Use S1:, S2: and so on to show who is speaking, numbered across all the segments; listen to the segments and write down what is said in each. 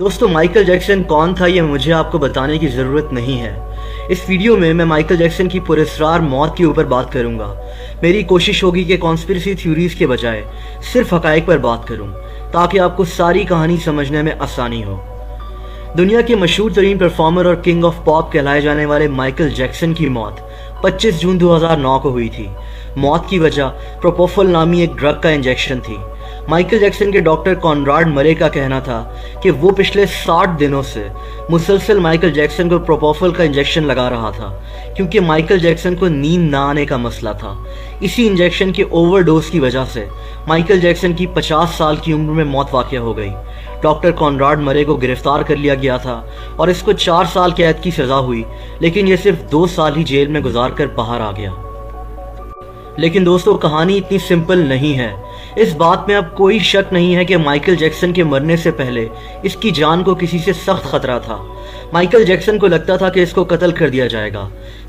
S1: दोस्तों, Michael Jackson कौन था ये मुझे आपको बताने की ज़रूरत नहीं है। इस वीडियो में मैं माइकल जैक्सन की पुरस्कार मौत के ऊपर बात करूंगा। मेरी कोशिश होगी कि कॉन्स्पिरेसी थ्योरीज के बजाय सिर्फ हकायक पर बात करूं, ताकि आपको सारी कहानी समझने में आसानी हो। दुनिया के मशहूर तरीन परफॉर्मर और किंग ऑफ पॉप कहलाए जाने वाले माइकल जैक्सन की मौत 25 जून 2009 को हुई थी। मौत की वजह प्रोपोफल नामी एक ड्रग का इंजेक्शन थी। माइकल जैक्सन के डॉक्टर कॉनराड मरे का कहना था कि वो पिछले 60 दिनों से मुसलसल माइकल जैक्सन को प्रोपोफल का इंजेक्शन लगा रहा था, क्योंकि माइकल जैक्सन को नींद ना आने का मसला था। इसी इंजेक्शन के ओवरडोज की वजह से माइकल जैक्सन की 50 साल की उम्र में मौत वाक़या हो गई। डॉक्टर कॉनराड मरे को गिरफ्तार कर लिया गया था और इसको 4 साल कैद की सज़ा हुई, लेकिन ये सिर्फ 2 साल ही जेल में गुजार कर बाहर आ गया। लेकिन दोस्तों, कहानी इतनी सिंपल नहीं है। इस बात में अब कोई शक नहीं है कि माइकल जैक्सन के मरने से पहले इसकी जान को किसी से सख्त खतरा था। माइकल जैक्सन को लगता था कि इसको कत्ल कर दिया जाएगा।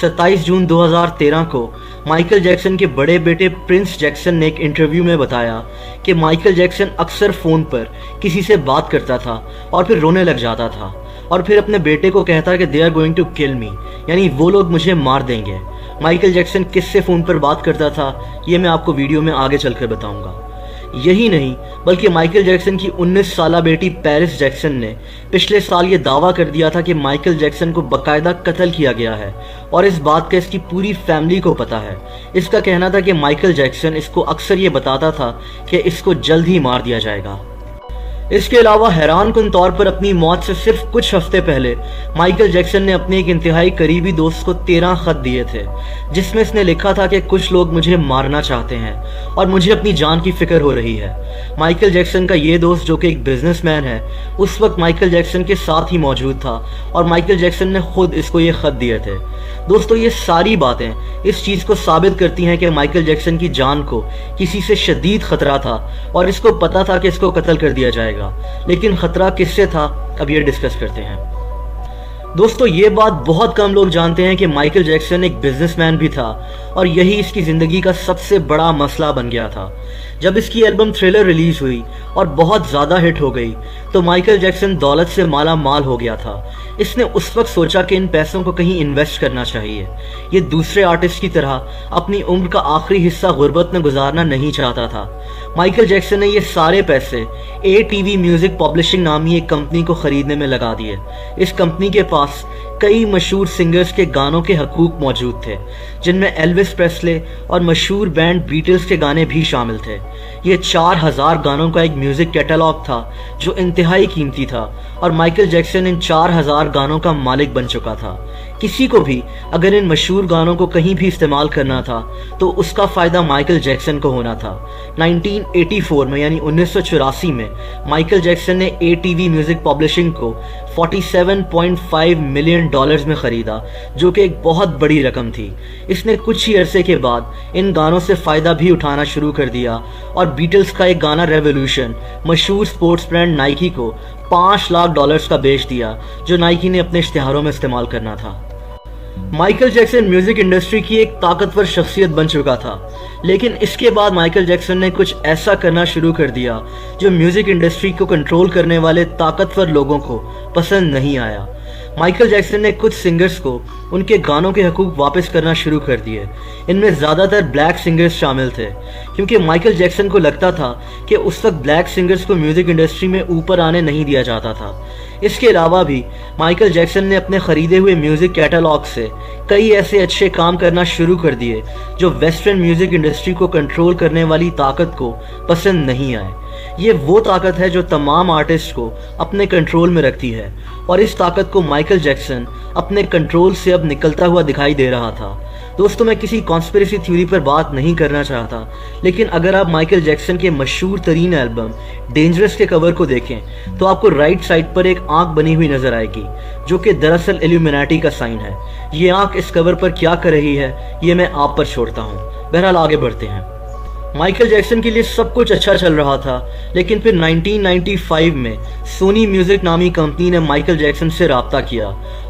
S1: 27 जून 2013 को माइकल जैक्सन के बड़े बेटे प्रिंस जैक्सन ने एक इंटरव्यू में बताया कि माइकल जैक्सन अक्सर फ़ोन पर किसी से बात करता था और फिर रोने लग जाता था और फिर अपने बेटे को कहता कि they are going to kill me, यानी वो लोग मुझे मार देंगे। माइकल जैक्सन किससे फ़ोन पर बात करता था ये मैं आपको वीडियो में आगे चलकर बताऊंगा। यही नहीं, बल्कि माइकल जैक्सन की 19 साला बेटी पेरिस जैक्सन ने पिछले साल ये दावा कर दिया था कि माइकल जैक्सन को बाकायदा कत्ल किया गया है और इस बात का इसकी पूरी फैमिली को पता है। इसका कहना था कि माइकल जैक्सन इसको अक्सर ये बताता था कि इसको जल्द ही मार दिया जाएगा। इसके अलावा हैरानकुन तौर पर अपनी मौत से सिर्फ कुछ हफ्ते पहले माइकल जैक्सन ने अपने एक इंतहाई करीबी दोस्त को 13 खत दिए थे, जिसमें इसने लिखा था कि कुछ लोग मुझे मारना चाहते हैं और मुझे अपनी जान की फिक्र हो रही है। माइकल जैक्सन का ये दोस्त, जो कि एक बिजनेसमैन है, उस वक्त माइकल जैक्सन के साथ ही मौजूद था और माइकल जैक्सन ने खुद इसको ये खत दिए थे। दोस्तों, ये सारी बातें इस चीज़ को साबित करती हैं कि माइकल जैक्सन की जान को किसी से शदीद खतरा था और इसको पता था कि इसको कत्ल कर दिया जाएगा। लेकिन खतरा किससे था, अब ये डिस्कस करते हैं। दोस्तों, ये बात बहुत कम लोग जानते हैं कि माइकल जैक्सन एक बिजनेसमैन भी था और यही इसकी ज़िंदगी का सबसे बड़ा मसला बन गया था। जब इसकी एल्बम थ्रिलर रिलीज़ हुई और बहुत ज़्यादा हिट हो गई तो माइकल जैक्सन दौलत से माला माल हो गया था। इसने उस वक्त सोचा कि इन पैसों को कहीं इन्वेस्ट करना चाहिए। ये दूसरे आर्टिस्ट की तरह अपनी उम्र का आखिरी हिस्सा गुर्बत में गुजारना नहीं चाहता था। माइकल जैक्सन ने ये सारे पैसे ATV म्यूज़िक पब्लिशिंग नामी एक कंपनी को ख़रीदने में लगा दिए। इस कंपनी के पास कई मशहूर सिंगर्स के गानों के हकूक मौजूद थे, जिनमें एल्विस प्रेस्ले और मशहूर बैंड बीटल्स के गाने भी शामिल थे। ये 4000 गानों का एक म्यूज़िक कैटलॉग था जो इंतहाई कीमती था और माइकल जैक्सन इन 4000 गानों का मालिक बन चुका था। किसी को भी अगर इन मशहूर गानों को कहीं भी इस्तेमाल करना था तो उसका फ़ायदा माइकल जैक्सन को होना था। 1984 में, यानी 1984 में, माइकल जैक्सन ने ATV म्यूज़िक पब्लिशिंग को $47.5 मिलियन में ख़रीदा, जो कि एक बहुत बड़ी रकम थी। इसने कुछ ही अरसे के बाद इन गानों से फ़ायदा भी उठाना शुरू कर दिया और बीटल्स का एक गाना रेवोल्यूशन मशहूर स्पोर्ट्स ब्रांड नाइकी को $5 लाख का बेच दिया, जो नाइकी ने अपने इश्तिहारों में इस्तेमाल करना था। माइकल जैक्सन म्यूज़िक इंडस्ट्री की एक ताकतवर शख्सियत बन चुका था, लेकिन इसके बाद माइकल जैक्सन ने कुछ ऐसा करना शुरू कर दिया जो म्यूज़िक इंडस्ट्री को कंट्रोल करने वाले ताकतवर लोगों को पसंद नहीं आया। माइकल जैक्सन ने कुछ सिंगर्स को उनके गानों के हकूक वापस करना शुरू कर दिए। इनमें ज़्यादातर ब्लैक सिंगर्स शामिल थे, क्योंकि माइकल जैक्सन को लगता था कि उस वक्त ब्लैक सिंगर्स को म्यूज़िक इंडस्ट्री में ऊपर आने नहीं दिया जाता था। इसके अलावा भी माइकल जैक्सन ने अपने ख़रीदे हुए म्यूज़िक कैटलॉग से कई ऐसे अच्छे काम करना शुरू कर दिए जो वेस्टर्न म्यूज़िक इंडस्ट्री को कंट्रोल करने वाली ताकत को पसंद नहीं आए। ये वो ताकत है जो तमाम आर्टिस्ट को अपने कंट्रोल में रखती है और इस ताकत को माइकल जैक्सन अपने कंट्रोल से अब निकलता हुआ दिखाई दे रहा था। दोस्तों, मैं किसी कॉन्स्पिरेसी थ्योरी पर बात नहीं करना चाहता, लेकिन अगर आप माइकल जैक्सन के मशहूर तरीन एल्बम डेंजरस के कवर को देखें तो आपको राइट साइड पर एक आंख बनी हुई नजर आएगी, जो कि दरअसल इल्यूमिनाटी का साइन है। ये आंख इस कवर पर क्या कर रही है ये मैं आप पर छोड़ता हूँ। बहरहाल आगे बढ़ते हैं। माइकल जैक्सन के लिए सब कुछ अच्छा चल रहा था, लेकिन फिर 1995 में सोनी म्यूज़िक नामी कंपनी ने माइकल जैक्सन से राब्ता किया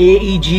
S1: AEG